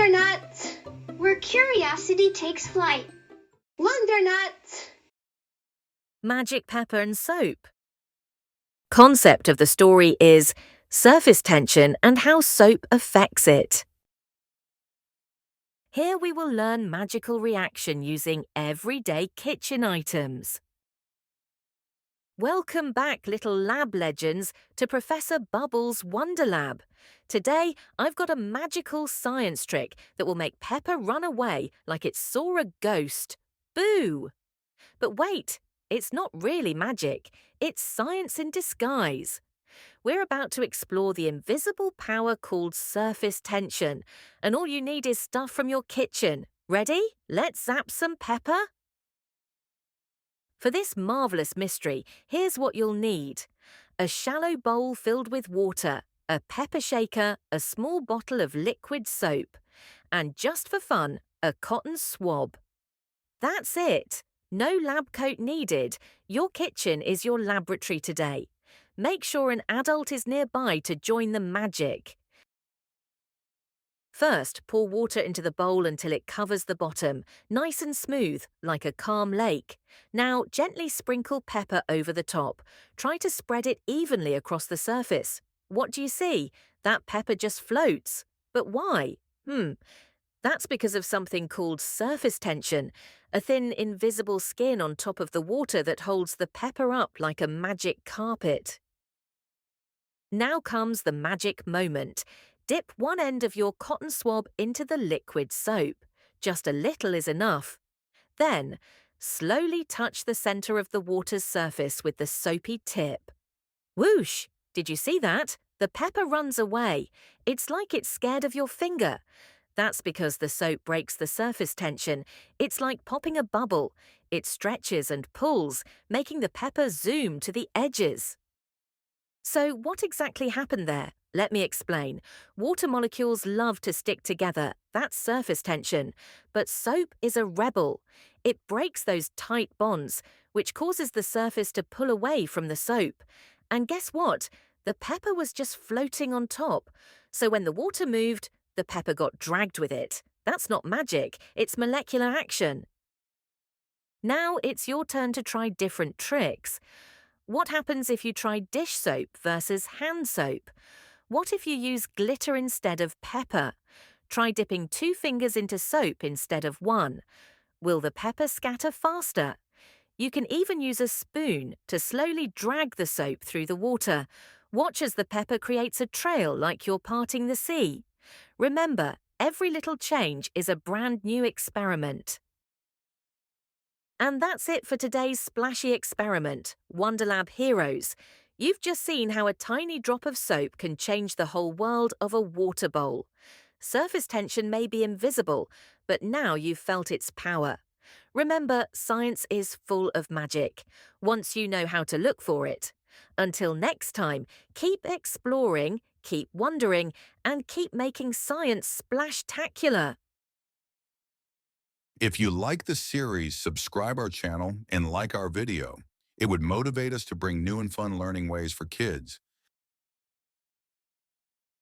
Wondernuts, where curiosity takes flight. Wondernuts. Magic pepper and soap. Concept of the story is surface tension and how soap affects it. Here we will learn magical reaction using everyday kitchen items. Welcome back, little lab legends, to Professor Bubbles' Wonder Lab. Today, I've got a magical science trick that will make Peppa run away like it saw a ghost. Boo! But wait, it's not really magic. It's science in disguise. We're about to explore the invisible power called surface tension, and all you need is stuff from your kitchen. Ready? Let's zap some pepper. For this marvelous mystery, here's what you'll need. A shallow bowl filled with water, a pepper shaker, a small bottle of liquid soap, and just for fun, a cotton swab. That's it. No lab coat needed. Your kitchen is your laboratory today. Make sure an adult is nearby to join the magic. First, pour water into the bowl until it covers the bottom, nice and smooth, like a calm lake. Now, gently sprinkle pepper over the top. Try to spread it evenly across the surface. What do you see? That pepper just floats. But why? That's because of something called surface tension, a thin, invisible skin on top of the water that holds the pepper up like a magic carpet. Now comes the magic moment. Dip one end of your cotton swab into the liquid soap. Just a little is enough. Then, slowly touch the center of the water's surface with the soapy tip. Whoosh! Did you see that? The pepper runs away. It's like it's scared of your finger. That's because the soap breaks the surface tension. It's like popping a bubble. It stretches and pulls, making the pepper zoom to the edges. So what exactly happened there? Let me explain. Water molecules love to stick together. That's surface tension. But soap is a rebel. It breaks those tight bonds, which causes the surface to pull away from the soap. And guess what? The pepper was just floating on top. So when the water moved, the pepper got dragged with it. That's not magic, it's molecular action. Now it's your turn to try different tricks. What happens if you try dish soap versus hand soap? What if you use glitter instead of pepper? Try dipping 2 fingers into soap instead of 1. Will the pepper scatter faster? You can even use a spoon to slowly drag the soap through the water. Watch as the pepper creates a trail like you're parting the sea. Remember, every little change is a brand new experiment. And that's it for today's splashy experiment, Wonderlab Heroes. You've just seen how a tiny drop of soap can change the whole world of a water bowl. Surface tension may be invisible, but now you've felt its power. Remember, science is full of magic, once you know how to look for it. Until next time, keep exploring, keep wondering, and keep making science splash-tacular. If you like the series, subscribe our channel and like our video. It would motivate us to bring new and fun learning ways for kids.